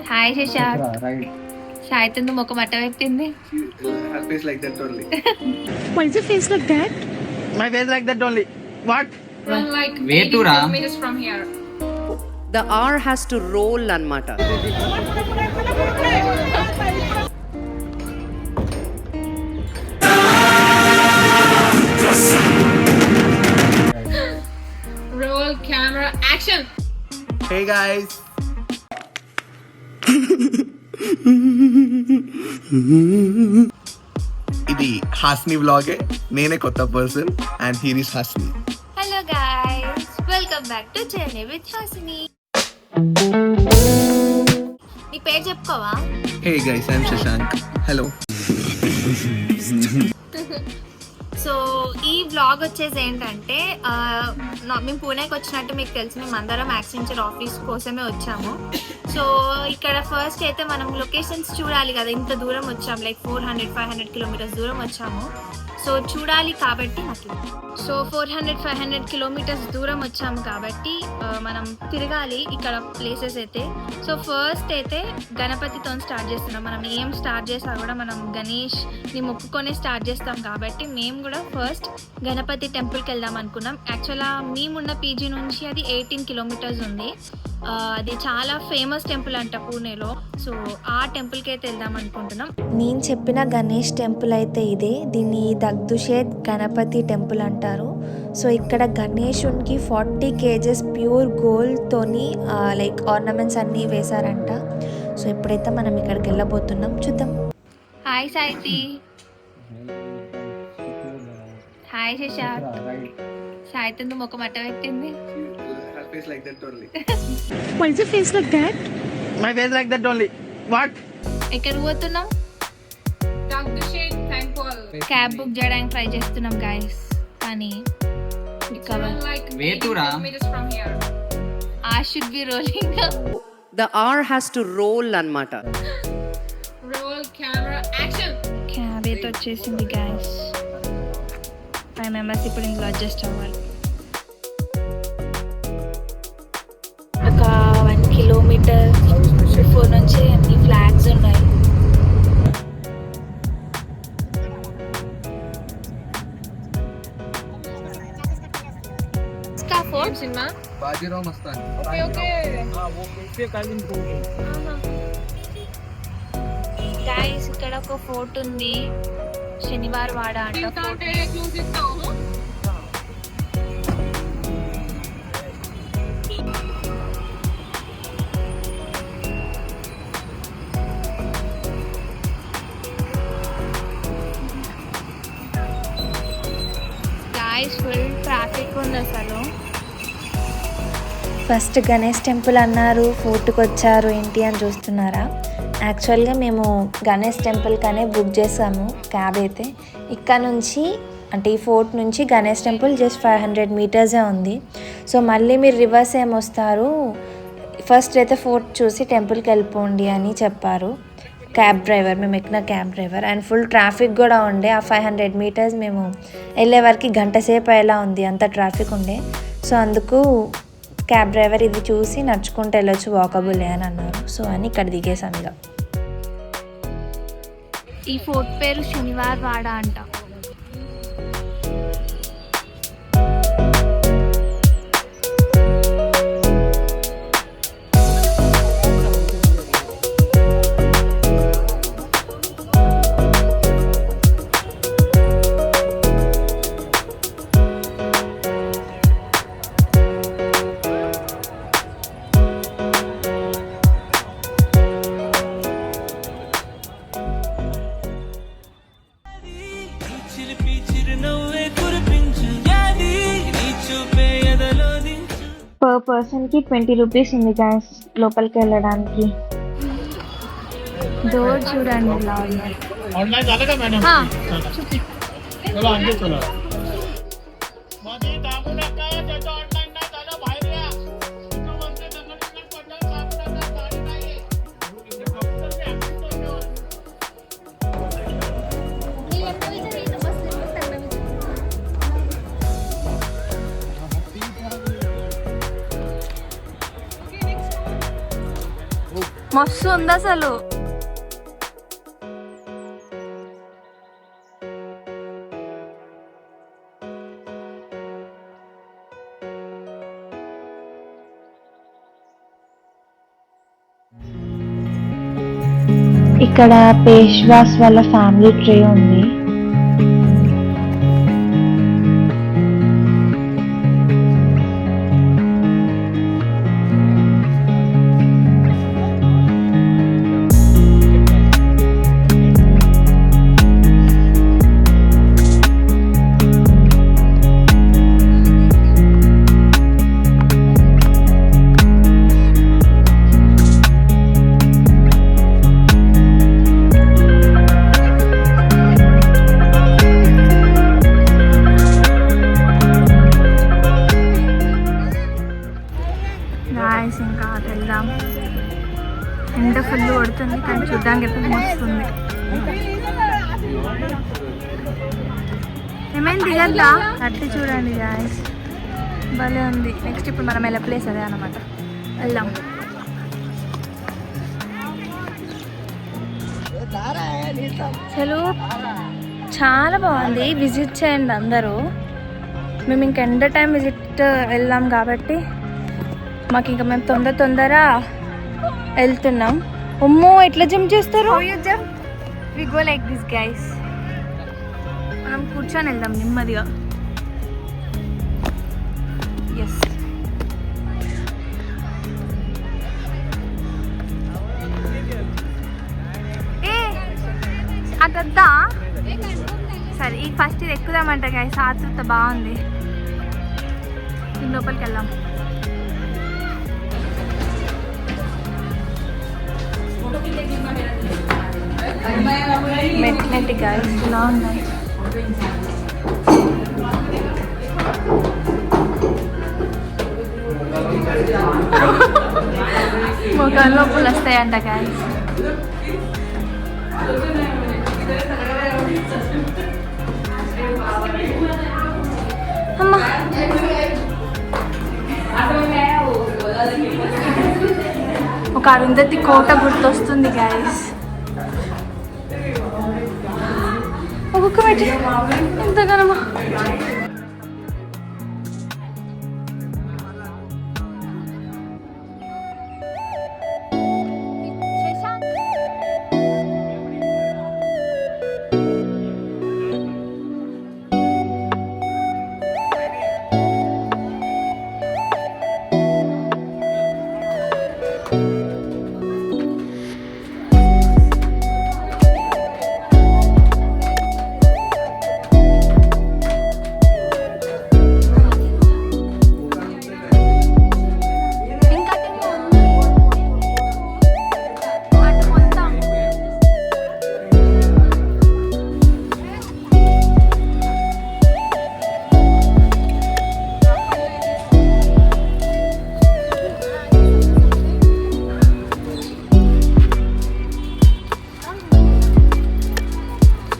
Hi Shashank. Right. సాయితందు ముఖం అట్ట పెట్టింది. Her face like that only. Why is your face like that? My face like that only. What? Like Way to Ram. kilometers from here. The R has to roll anmata. Roll camera action. Hey guys. ఇది హాస్ని వ్లాగే. నేనే కొత్త person and here is Hasni. Hello guys, welcome back to journey with Hasini. నీ పేరు చెప్పుకోవా? Hey guys, I'm Shashank. Hello. So ఈ vlog వచ్చేసి ఏంటంటే మేము పూణేకి వచ్చినట్టు మీకు తెలుసు, మేము అందరం యాక్సెంచర్ ఆఫీస్ కోసమే వచ్చాము. సో ఇక్కడ ఫస్ట్ అయితే మనం లొకేషన్స్ చూడాలి కదా, ఇంత దూరం వచ్చాము, లైక్ 400-500 కిలోమీటర్స్ దూరం వచ్చాము. సో చూడాలి కాబట్టి నాకు, సో 400-500 కిలోమీటర్స్ దూరం వచ్చాము కాబట్టి మనం తిరగాలి ఇక్కడ ప్లేసెస్ అయితే. సో ఫస్ట్ అయితే గణపతితో స్టార్ట్ చేస్తున్నాం. మనం ఏం స్టార్ట్ చేసినా కూడా మనం గణేష్ని మొక్కుకొనే స్టార్ట్ చేస్తాం కాబట్టి మేము కూడా ఫస్ట్ గణపతి టెంపుల్కి వెళ్దాం అనుకున్నాం. యాక్చువల్గా మేమున్న పీజీ నుంచి అది 18 కిలోమీటర్స్ ఉంది. అది చాలా ఫేమస్ టెంపుల్ అంట పూణేలో. సో ఆ టెంపుల్కి అయితే వెళ్దాం అనుకుంటున్నాం. నేను చెప్పిన గణేష్ టెంపుల్ అయితే ఇదే. దీన్ని దగ్దుషేత్ గణపతి టెంపుల్ అంటారు. సో ఇక్కడ గణేశునికి 40 kgs ప్యూర్ గోల్డ్తోని లైక్ ఆర్నమెంట్స్ అన్నీ వేశారంట. సో ఇప్పుడైతే మనం ఇక్కడికి వెళ్ళబోతున్నాం, చూద్దాం. హాయ్ సాయితి. హాయ్ శశాంక్. సాయితందు ముఖం అట్ట పెట్టింది. Her face like that only. Why is your face like that? My face like that only. What? ఎక్కడికి పోతున్నాం? క్యాబ్ బుక్ చేయడానికి ట్రై చేస్తున్నాం గైస్, కానీ Way to Ram. I should be rolling. The R has to roll anmata. Roll camera action. Cab అయితే వచ్చేసింది guys. 5 members ఇప్పుడు ఇందులో adjust అవ్వాలి. ఒక 1 కిలోమీటర్ బిఫోర్ నుంచి అన్ని ఫ్లాగ్స్ ఉన్నాయి. Fort cinema Bajirao Mastan. Guys ఇక్కడ ఒక ఫోర్ట్ ఉంది, శనివార్ వాడ అంట ఫోర్ట్. గైస్ ఫుల్ ట్రాఫిక్ ఉంది అసలు. ఫస్ట్ గణేష్ టెంపుల్ అన్నారు, ఫోర్ట్కి వచ్చారు ఏంటి అని చూస్తున్నారా? యాక్చువల్గా మేము గణేష్ టెంపుల్కనే బుక్ చేసాము క్యాబ్ అయితే. ఇక్కడ నుంచి అంటే ఈ ఫోర్ట్ నుంచి గణేష్ టెంపుల్ జస్ట్ 500 మీటర్సే ఉంది. సో మళ్ళీ మీరు రివర్స్ ఏమొస్తారు, ఫస్ట్ అయితే ఫోర్ట్ చూసి టెంపుల్కి వెళ్ళిపోండి అని చెప్పారు క్యాబ్ డ్రైవర్, మేము ఎక్కిన cab driver. And full traffic కూడా ఉండే. ఆ 500 మీటర్స్ మేము వెళ్ళే వరకు గంట సేపు అయ్యేలా ఉంది, అంత ట్రాఫిక్ ఉండే. సో అందుకు క్యాబ్ డ్రైవర్ ఇది చూసి నడుచుకుంటూ వెళ్ళొచ్చు, వాకబుల్ అని అన్నారు. సో అని ఇక్కడ దిగేసాం ఇక. ఈ ఫోర్ట్ పేరు శనివార్ వాడ అంట. పర్ పర్సన్కి 20 రూపీస్ ఉంది గ్యాస్ లోపలికి వెళ్ళడానికి. డోర్ చూడండి ఇలా ఉంది. చూపి. మస్తు ఉంది అసలు. ఇక్కడ పేష్వాస్ వాళ్ళ ఫ్యామిలీ ట్రీ ఉంది. ఇంకా వెళ్దాం. ఎండ ఫుల్ కొడుతుంది కానీ చూడ్డానికి అయితే మస్తుంది. ఏమైంది దిగద్దా? అట్లా చూడండి గాయస్, భలే ఉంది. నెక్స్ట్ ఇప్పుడు మనం వెళ్ళే ప్లేస్ అదే అనమాట, వెళ్దాం. అసలు చాలా బాగుంది, విజిట్ చేయండి అందరూ. మేము ఇంక ఎండ టైం విజిట్ వెళ్దాం కాబట్టి మాకు ఇంకా మేము తొందర వెళ్తున్నాం. అమ్మో ఎట్లా జంప్ చేస్తారు? We go like this guys. మనం కూర్చొని వెళ్దాం నెమ్మదిగా. ఎస్, ఏ అదద్దా సరే. ఈ ఫస్ట్ ఇది ఎక్కుదామంట గైస్, ఆతృత బాగుంది. దీని లోపలికి వెళ్దాం. మెట్లెట్టి గైస్ ఇలా ఉన్నాయి. మొక్కలు నొప్పులు వస్తాయంట గైస్. అమ్మా ఒక అరుంధతి కోట గుర్తొస్తుంది గైస్. ఒక్కొక్క మెట్టి ఎంతగానమ్మా.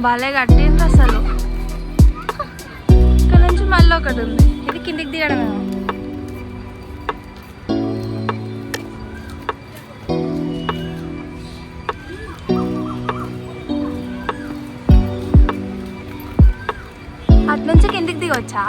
భలే కట్టింది అసలు. ఇక్కడ నుంచి మళ్ళీ ఒకటి ఉంది, ఇది కిందికి దిగడమే. అటు నుంచి కిందికి దిగొచ్చా?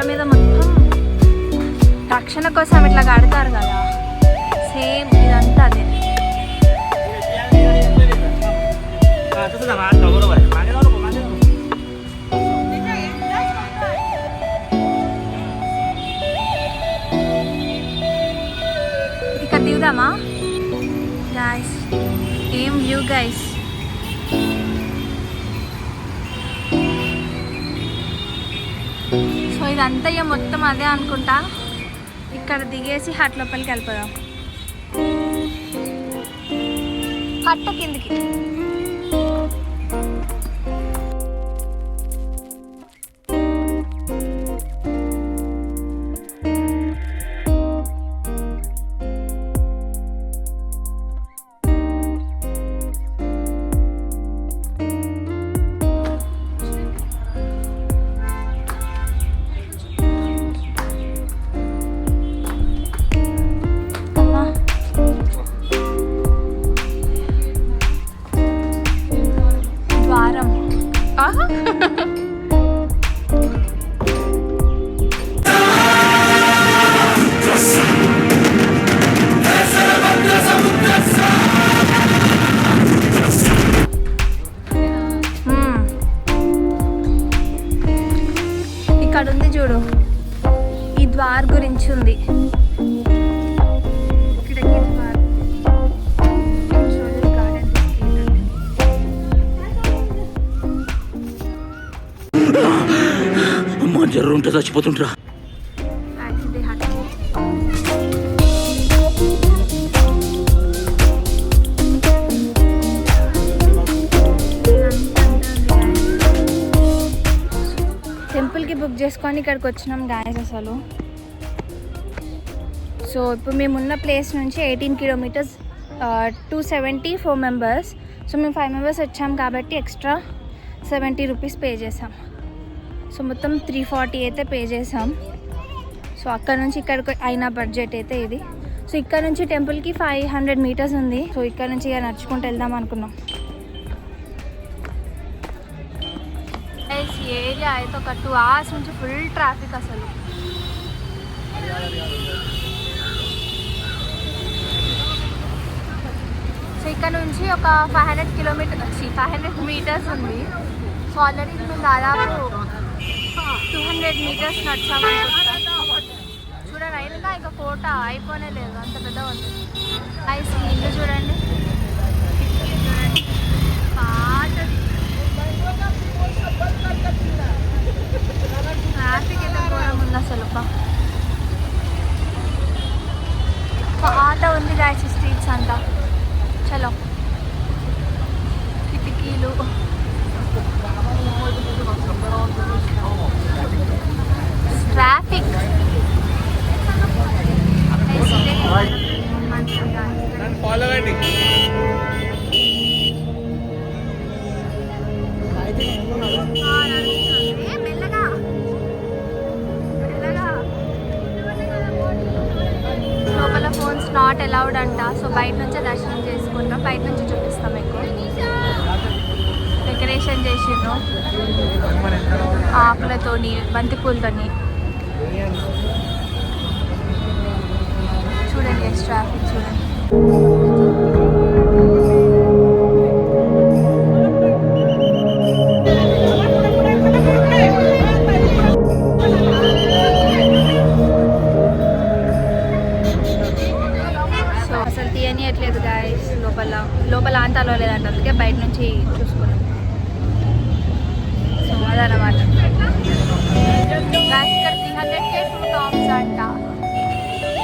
మీద మొత్తం రక్షణ కోసం ఇట్లా కడతారు కదా, సేమ్ ఇదంతా అదే. ఇక్కడ దిగుదామా గైస్? ఏం వ్యూ గైస్. సో ఇదంతా ఇక మొత్తం అదే అనుకుంటా. ఇక్కడ దిగేసి హట్ లోపలికి వెళ్ళిపోదాం. హట్ట కిందికి. ఇక్కడ ఉంది చూడు, ఈ ద్వార్ గురించి ఉంది. ఇక్కడికి ద్వార్. చూడు, గార్డెన్ అమ్మా జర్రు ఉంటే చచ్చిపోతుంటరా. Actually hut. టెంపుల్కి బుక్ చేసుకొని ఇక్కడికి వచ్చినాం గాయస్ అసలు. సో ఇప్పుడు మేము ఉన్న ప్లేస్ నుంచి 18 కిలోమీటర్స్, 274 మెంబర్స్. సో మేము 5 మెంబర్స్ వచ్చాం కాబట్టి ఎక్స్ట్రా 70 రూపీస్ పే చేసాం. సో మొత్తం 340 అయితే పే చేసాం. సో అక్కడ నుంచి ఇక్కడికి అయిన బడ్జెట్ అయితే ఇది. సో ఇక్కడ నుంచి టెంపుల్కి 500 మీటర్స్ ఉంది. సో ఇక్కడ నుంచి ఇక నడుచుకుంటూ వెళ్దాం అనుకున్నాం. ఈ ఏరియా అయితే ఒక 2 hours నుంచి ఫుల్ ట్రాఫిక్ అసలు. సో ఇక్కడ నుంచి ఒక 500 మీటర్స్ ఉంది. సో ఆల్రెడీ మేము దాదాపు 200 మీటర్స్ నడిచామనుకుంటా. చూడండి, అయినా ఇక ఫోటో అయిపోనే లేదు, అంత పెద్దగా ఉంది. ఐస్ ఇల్లు చూడండి, చూడండి పాతది. ట్రాఫిక్ అయితే ఘోరం ఉంది అసలు. ఆటో ఉంది గాయస్ స్ట్రీట్స్ అంతా. చలో, కిటికీలు. ట్రాఫిక్ మెల్లగా లోపల ఫోన్స్ నాట్ అలౌడ్ అంట. సో బయట నుంచే దర్శనం చేసుకుంటాం, బయట నుంచి చూపిస్తాం. ఎక్కువ డెకరేషన్ చేసిండ్రు ఆకులతోని, బంతిపూలతోని. చూడండి ట్రాఫిక్ చూడండి. సో అసలు తీయనియట్లేదు గాయస్, లోపల అంతలో లేదంట, అందుకే బయట నుంచి చూసుకున్నాం. సో అదనమాట. ఇక్కడ 300కే 2 టాప్స్ అంట.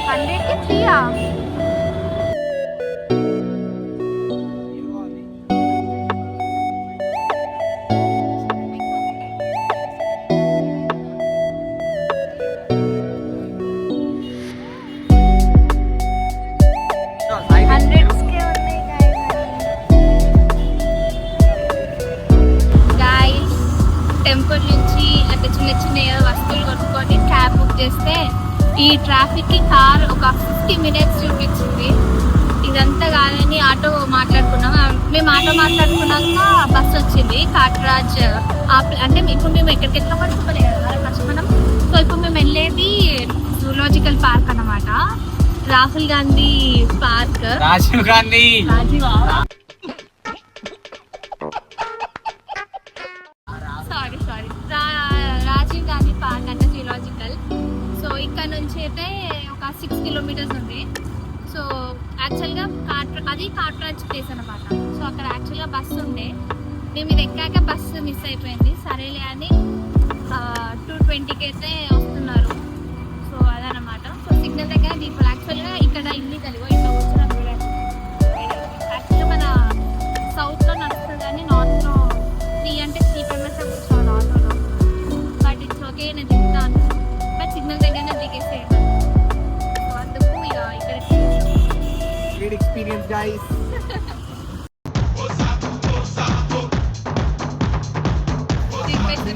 100కి 3. టెంపుల్ నుంచి అంటే చిన్న చిన్న వస్తువులు కొనుక్కొని క్యాబ్ బుక్ చేస్తే ఈ ట్రాఫిక్కి కార్ ఒక 50 minutes చూపించింది. ఇదంతా కాదని ఆటో మాట్లాడుకున్నాం. మేము ఆటో మాట్లాడుకున్నాక బస్ వచ్చింది కాట్రాజ్. అంటే ఇప్పుడు మేము ఎక్కడికి ఎట్లా చెప్పలేదు కదా ఫస్ట్ మనం. సో ఇప్పుడు మేము వెళ్ళేది జూలాజికల్ పార్క్ అన్నమాట, రాహుల్ గాంధీ పార్క్. రాజీవ్ గాంధీ రాజీవ్ గాంధీ పార్క్ అంటే జూలాజికల్. సో ఇక్కడ నుంచి అయితే ఒక 6 kilometers ఉంది. సో యాక్చువల్గా అది కాట్రాజ్ ప్లేస్ అనమాట. సో అక్కడ యాక్చువల్గా బస్సు ఉండే, మేము ఇది ఎక్కాక బస్సు మిస్ అయిపోయింది. సరేలే అని 220కి అయితే వస్తున్నారు. సో అదనమాట. సో సిగ్నల్ దగ్గర దీపాలు. యాక్చువల్గా ఇక్కడ ఇల్లు కలిగో ఇక్కడ కూర్చున్నాం చూడండి. యాక్చువల్గా మన సౌత్లో నడుస్తుంది కానీ నార్త్లో 3 అంటే 3 members కూర్చోవాలి ఆటోలో. బట్ ఇట్స్ ఓకే, నేను దిగుతాను. బట్ సిగ్నల్ దగ్గరనే దిగేసేయండి. సో అందుకు ఇక ఇక్కడ Great experience, guys. తిప్పేసి